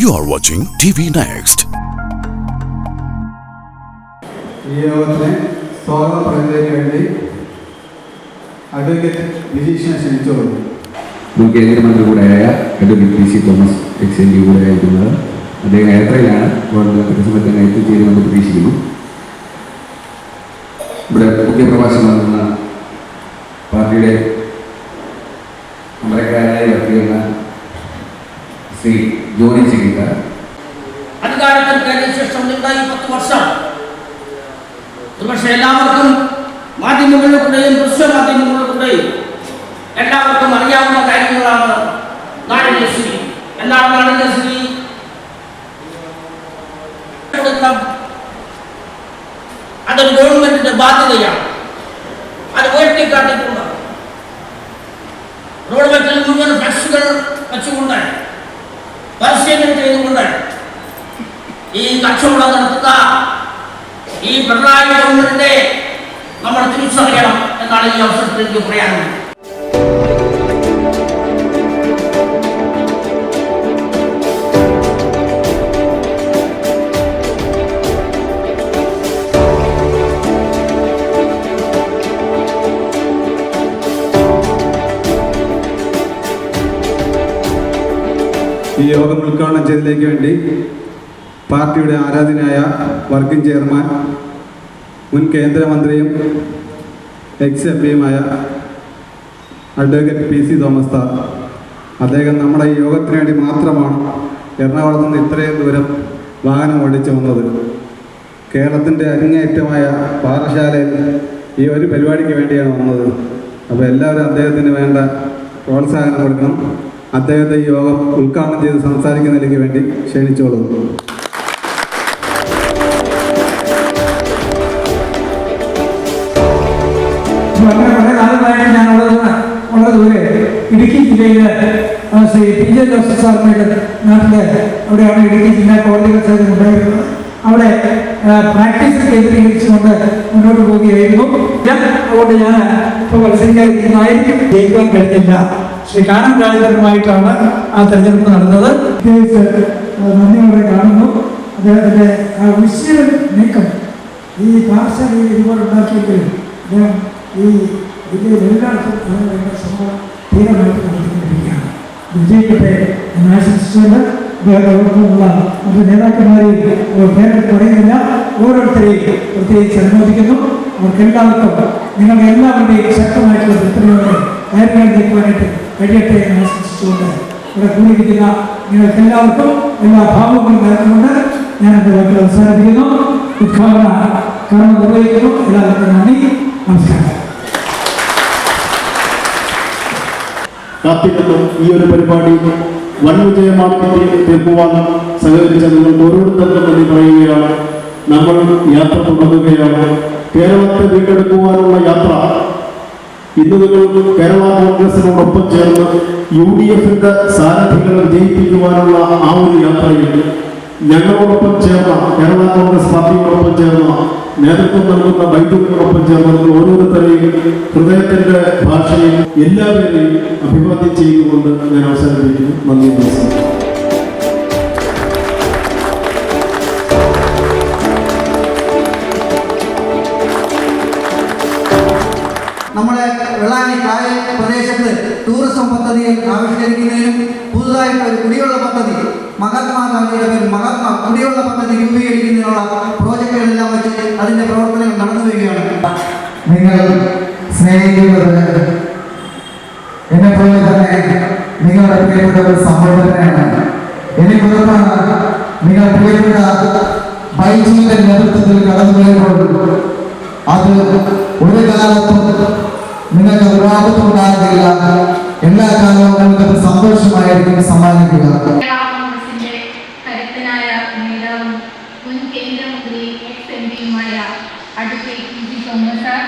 You are watching TV Next. ഈ യോഗത്തിന് സ്വാഗതം പറയുന്നതിന് വേണ്ടി അഡ്വക്കേറ്റ് വിജീഷിനെ ക്ഷണിച്ചോളൂ. മുൻ കേന്ദ്രമന്ത്രി കൂടെയായ അഡ്വക്കേറ്റ് PC തോമസ് XMP കൂടെ അയക്കുന്നത് അദ്ദേഹം ഏപ്രിലാണ് സമയത്ത് എത്തിച്ചേരുമെന്ന് പ്രതീക്ഷിക്കുന്നു. ഇവിടെ മുഖ്യപ്രഭാഷണം നടത്തുന്ന പാർട്ടിയുടെ അമരക്കാരനായി വർക്ക് ചെയ്യുന്ന ശ്രീ ജോണി ചികിത്ത. അധികാരത്തിൽ കയറിയ ശേഷം 10 വർഷം ഒരുപക്ഷെ എല്ലാവർക്കും മാധ്യമങ്ങളിലൂടെയും ദൃശ്യമാധ്യമങ്ങളിലൂടെയും എല്ലാവർക്കും അറിയാവുന്ന കാര്യങ്ങളാണ് നാടിന്റെ സ്ഥിതി. എന്താണ് നാടിന്റെ സ്ഥിതി? അതൊരു ഗവൺമെന്റിന്റെ ബാധ്യതയാണ്. അത് ഉയർത്തിക്കാട്ടിക്കൊണ്ട് റോഡ് വക്കിൽ മുഴുവൻ ഫ്ലക്സുകൾ വെച്ചുകൊണ്ട് പരസ്യങ്ങൾ ചെയ്തുകൊണ്ട് ഈ കച്ചവടം നടത്തുന്ന ഈ പിണറായി ഗവൺമെന്റിനെ നമ്മൾ തിരിച്ചറിയണം എന്നാണ് ഈ അവസരത്തിൽ എനിക്ക് പറയാനുള്ളത്. ഈ യോഗം ഉദ്ഘാടനം ചെയ്തതിലേക്ക് വേണ്ടി പാർട്ടിയുടെ ആരാധനായ വർക്കിംഗ് ചെയർമാൻ മുൻ കേന്ദ്രമന്ത്രിയും XMPയുമായ അഡ്വക്കേറ്റ് PC തോമസ് സാർ, അദ്ദേഹം നമ്മുടെ ഈ യോഗത്തിന് വേണ്ടി മാത്രമാണ് എറണാകുളത്ത് നിന്ന് ഇത്രയും ദൂരം വാഹനം ഓടിച്ചു വന്നത്. കേരളത്തിൻ്റെ അരങ്ങേറ്റമായ പാറശാലയിൽ ഈ ഒരു പരിപാടിക്ക് വേണ്ടിയാണ് വന്നത്. അപ്പോൾ എല്ലാവരും അദ്ദേഹത്തിന് വേണ്ട പ്രോത്സാഹനം കൊടുക്കണം. അദ്ദേഹത്തെ ഈ യോഗം ഉദ്ഘാടനം ചെയ്ത് സംസാരിക്കുന്നതിലേക്ക് വേണ്ടി ക്ഷണിച്ചോളൂ. വളരെ കാലമായിട്ട് ഞാൻ വളരെ ദൂരെ ഇടുക്കി ജില്ലയിലെ ശ്രീ PJ ജോസഫ് സാറിൻ്റെ നാട്ടിലെ അവിടെയാണ് ഇടുക്കി ജില്ലാ കോടതികൾ സേവനം ഉണ്ടായിരുന്നത്. അവിടെ പ്രാക്ടീസ് കേന്ദ്രീകരിച്ചുകൊണ്ട് മുന്നോട്ട് പോവുകയായിരുന്നു. അതുകൊണ്ട് ഞാൻ ഇപ്പോൾ മത്സരിക്കാതിരിക്കുന്നതായിരിക്കും. ജയിക്കാൻ കഴിഞ്ഞില്ല. ശ്രീ കാനം രാജേന്ദ്രനുമായിട്ടാണ് ആ തെരഞ്ഞെടുപ്പ് നടന്നത്. നന്ദിയോടെ കാണുന്നു. അദ്ദേഹത്തിൻ്റെ ആ വിഷയ നീക്കം ഈ പാഠശാലയിൽ ഒരുപാടുണ്ടാക്കിയെങ്കിലും അദ്ദേഹം ഈ ജില്ലയിൽ എല്ലായിടത്തും അതിനുള്ള ശ്രമം തീരമായിട്ട് നടത്തിക്കൊണ്ടിരിക്കുകയാണ്. വിജയിക്കട്ടെ എന്ന് ആശംസിച്ചുകൊണ്ട് അദ്ദേഹത്തോടൊപ്പമുള്ള മറ്റു നേതാക്കന്മാരെയും പേരിൽ പറയുന്നില്ല, ഓരോരുത്തരെയും പ്രത്യേകിച്ച് അനുമോദിക്കുന്നു. അവർക്കെല്ലാവർക്കും നിങ്ങളുടെ എല്ലാവരുടെയും ശക്തമായിട്ടുള്ള പിന്തുണയോടെ കാര്യങ്ങൾ നീക്കുവാനായിട്ട് കഴിയട്ടെ എന്ന് ആശംസിച്ചുകൊണ്ട് ഇവിടെ കൂടിയിരിക്കുന്ന നിങ്ങൾക്കെല്ലാവർക്കും എല്ലാ ഭാവങ്ങളും നേർന്നുകൊണ്ട് ഞാൻ എൻ്റെ വാക്കുകൾ അവസാനിപ്പിക്കുന്നു. ഉദ്ഘാടന കർമ്മം നിർവഹിക്കുന്നു. എല്ലാവർക്കും നന്ദി, നമസ്കാരം. കാത്തിരുന്നും ഈ ഒരു പരിപാടി വൻ വിജയമാക്കി തീർക്കുവാൻ സഹകരിച്ച നിങ്ങൾക്ക് ഓരോരുത്തർക്കും നന്ദി പറയുകയാണ്. നമ്മൾ യാത്ര തുടങ്ങുകയാണ്. കേരളത്തെ വീണ്ടെടുക്കുവാനുള്ള യാത്ര ഇന്ന് നിങ്ങൾ കേരള കോൺഗ്രസിനോടൊപ്പം ചേർന്ന് UDFന്റെ സാരഥികളെ വിജയിപ്പിക്കുവാനുള്ള ആ ഒരു യാത്രയിൽ ഞങ്ങളോടൊപ്പം ചേർന്ന കേരള കോൺഗ്രസ് പാർട്ടിയോടൊപ്പം ചേർന്ന നേതൃത്വം നൽകുന്ന വൈദ്യുതികളോടൊപ്പം ചേർന്ന് നിങ്ങൾ ഓരോരുത്തരെയും ഹൃദയത്തിന്റെ ഭാഷയിൽ എല്ലാവരെയും അഭിവാദ്യം ചെയ്തുകൊണ്ട് ഞാൻ അവസാനിപ്പിക്കുന്നു. നന്ദി, നമസ്കാരം. നമ്മുടെ വെള്ളാനി കായൽ പ്രദേശത്ത് ടൂറിസം പദ്ധതികൾ ആവിഷ്കരിക്കുന്നതിനും പുതുതായിട്ട് ഒരു കുടിവെള്ള പദ്ധതി മഹാത്മാഗാന്ധിയുടെ പേരിൽ മഹാത്മാ കുടിവെള്ള പദ്ധതി രൂപീകരിക്കുന്നതിനുള്ള പ്രോജക്റ്റുകളെല്ലാം വെച്ച് അതിൻ്റെ പ്രവർത്തനങ്ങൾ നടന്നു വരികയാണ്. നിങ്ങൾ സ്നേഹിക്കുന്നത് എന്നെപ്പോലെ തന്നെ നിങ്ങളുടെ പ്രിയപ്പെട്ട ഒരു സംഭവത്തിനാണ്. എനിക്കുറപ്പാണ് നിങ്ങൾ പ്രിയപ്പെട്ട ബൈജിയുടെ നേതൃത്വത്തിൽ കടന്നു വരുമ്പോൾ അത് ഒരു കാലത്തും നിങ്ങൾക്ക് ഉറാപത്തുണ്ടാകില്ല. എല്ലാ കാലവും നിങ്ങൾക്കത് സന്തോഷമായിരിക്കും സമ്മാനിക്കുക. കരുത്തനായ നേതാവും മുൻ കേന്ദ്രമന്ത്രി XMPയുമായ അഡ്വക്കേറ്റ് PC തോമസ് സാർ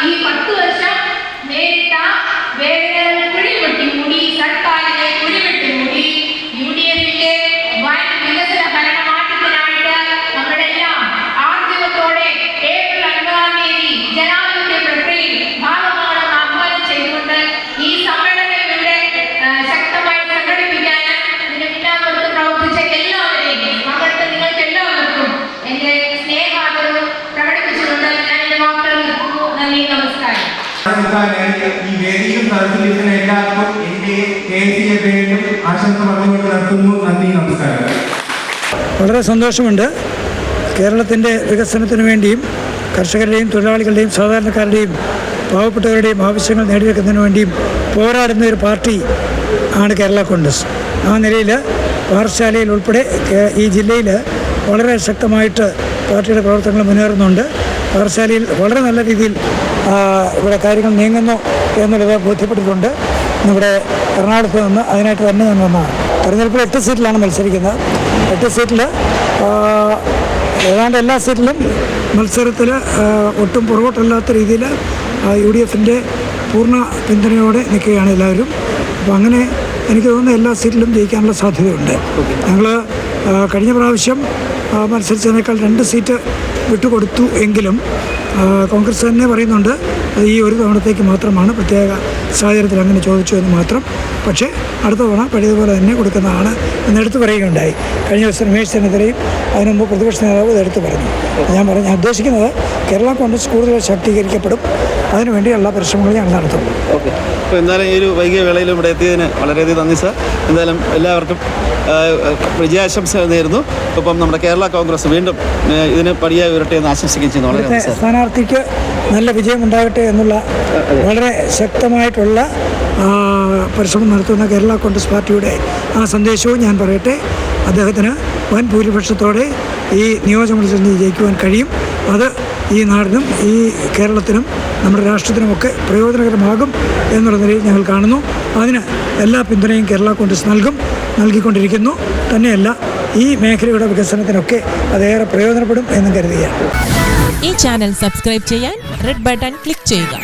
ഈ 10 വർഷം നേരിട്ട വേദനകൾ കുഴിവെട്ടി മൂടി, സർക്കാരിനെ കുഴിവെട്ടി മൂടി UDFന്റെ വൻ വികസന ഭരണമാറ്റത്തിനായിട്ട് നമ്മളെല്ലാം ആർജവത്തോടെ ഏപ്രിൽ 5-ാം തീയതി ജനാധിപത്യ പ്രക്രിയയിൽ ഭാഗമാണെന്ന് ആഹ്വാനം ചെയ്തുകൊണ്ട് ഈ സമ്മേളനങ്ങളുടെ ശക്തമായി സംഘടിപ്പിക്കാൻ ഇതിന് എല്ലാവർക്കും അവസാനമായി ഈ വേദിയിലും സദസ്സിലിരിക്കുന്ന എല്ലാവർക്കും എൻ്റെ KCA പേരിലും ആശംസ പറഞ്ഞുകൊണ്ട് നടത്തുന്നു. നന്ദി, നമസ്കാരം. വളരെ സന്തോഷമുണ്ട്. കേരളത്തിൻ്റെ വികസനത്തിന് വേണ്ടിയും കർഷകരുടെയും തൊഴിലാളികളുടെയും സാധാരണക്കാരുടെയും പാവപ്പെട്ടവരുടെയും ആവശ്യങ്ങൾ നേടിയെടുക്കുന്നതിന് വേണ്ടിയും പോരാടുന്ന ഒരു പാർട്ടി ആണ് കേരള കോൺഗ്രസ്. ആ നിലയിൽ പാറശാലയിൽ ഉൾപ്പെടെ ഈ ജില്ലയിൽ വളരെ ശക്തമായിട്ട് പാർട്ടിയുടെ പ്രവർത്തനങ്ങൾ മുന്നേറുന്നുണ്ട്. പാറശാലയിൽ വളരെ നല്ല രീതിയിൽ ഇവിടെ കാര്യങ്ങൾ നീങ്ങുന്നു എന്നുള്ളത് ബോധ്യപ്പെട്ടിട്ടുണ്ട്. ഇവിടെ എറണാകുളത്ത് നിന്ന് അതിനായിട്ട് തന്നെ ഞാൻ വന്നതാണ്. തെരഞ്ഞെടുപ്പിൽ 8 സീറ്റിലാണ് മത്സരിക്കുന്നത്. 8 സീറ്റിൽ ഏതാണ്ട് എല്ലാ സീറ്റിലും മത്സരത്തിൽ ഒട്ടും പുറകോട്ടല്ലാത്ത രീതിയിൽ UDFൻ്റെ പൂർണ്ണ പിന്തുണയോടെ നിൽക്കുകയാണ് എല്ലാവരും. അപ്പോൾ അങ്ങനെ എനിക്ക് തോന്നുന്നു എല്ലാ സീറ്റിലും ജയിക്കാനുള്ള സാധ്യതയുണ്ട്. ഞങ്ങൾ കഴിഞ്ഞ പ്രാവശ്യം മത്സരിച്ചതിനേക്കാൾ 2 സീറ്റ് വിട്ടുകൊടുത്തു എങ്കിലും കോൺഗ്രസ് തന്നെ പറയുന്നുണ്ട് അത് ഈ ഒരു തവണത്തേക്ക് മാത്രമാണ്, പ്രത്യേക സാഹചര്യത്തിൽ അങ്ങനെ ചോദിച്ചു എന്ന് മാത്രം. പക്ഷേ അടുത്ത തവണ പഴയതുപോലെ തന്നെ കൊടുക്കുന്നതാണ് എന്നെടുത്ത് പറയുകയുണ്ടായി. കഴിഞ്ഞ ദിവസം രമേശ് ചെന്നിത്തലയും അതിന് മുമ്പ് പ്രതിപക്ഷ നേതാവ് ഇതെടുത്ത് പറഞ്ഞു. ഞാൻ ഉദ്ദേശിക്കുന്നത് കേരള കോൺഗ്രസ് കൂടുതൽ ശാക്തീകരിക്കപ്പെടും. അതിനുവേണ്ടി എല്ലാ പരിശ്രമങ്ങളും ഞങ്ങൾ നടത്തും. ഓക്കെ. അപ്പോൾ എന്തായാലും ഈ ഒരു വൈകിയ വേളയിലും ഇവിടെ എത്തിയതിന് വളരെയധികം നന്ദി സാർ. എന്തായാലും എല്ലാവർക്കും വിജയാശംസ നേരുന്നു. ഒപ്പം നമ്മുടെ കേരള കോൺഗ്രസ് വീണ്ടും ഇതിന് പടിയായി ഉയരട്ടെ എന്ന് ആശംസിക്കുകയും ചെയ്യുന്നു. വളരെ സ്ഥാനാർത്ഥിക്ക് നല്ല വിജയമുണ്ടാകട്ടെ എന്നുള്ള വളരെ ശക്തമായിട്ടുള്ള പരിശ്രമം നടത്തുന്ന കേരള കോൺഗ്രസ് പാർട്ടിയുടെ ആ സന്ദേശവും ഞാൻ പറയട്ടെ. അദ്ദേഹത്തിന് വൻ ഭൂരിപക്ഷത്തോടെ ഈ നിയോജകമണ്ഡലത്തിൽ ജയിക്കുവാൻ കഴിയും. അത് ഈ നാടിനും ഈ കേരളത്തിനും നമ്മുടെ രാഷ്ട്രത്തിനുമൊക്കെ പ്രയോജനകരമാകും എന്നുള്ള നിലയിൽ ഞങ്ങൾ കാണുന്നു. അതിന് എല്ലാ പിന്തുണയും കേരള കോൺഗ്രസ് നൽകിക്കൊണ്ടിരിക്കുന്നു. തന്നെയല്ല ഈ മേഖലയുടെ വികസനത്തിനൊക്കെ അതേറെ പ്രയോജനപ്പെടും എന്നും കരുതുകയാണ്. ഈ ചാനൽ സബ്സ്ക്രൈബ് ചെയ്യാൻ റെഡ് ബട്ടൺ ക്ലിക്ക് ചെയ്യുക.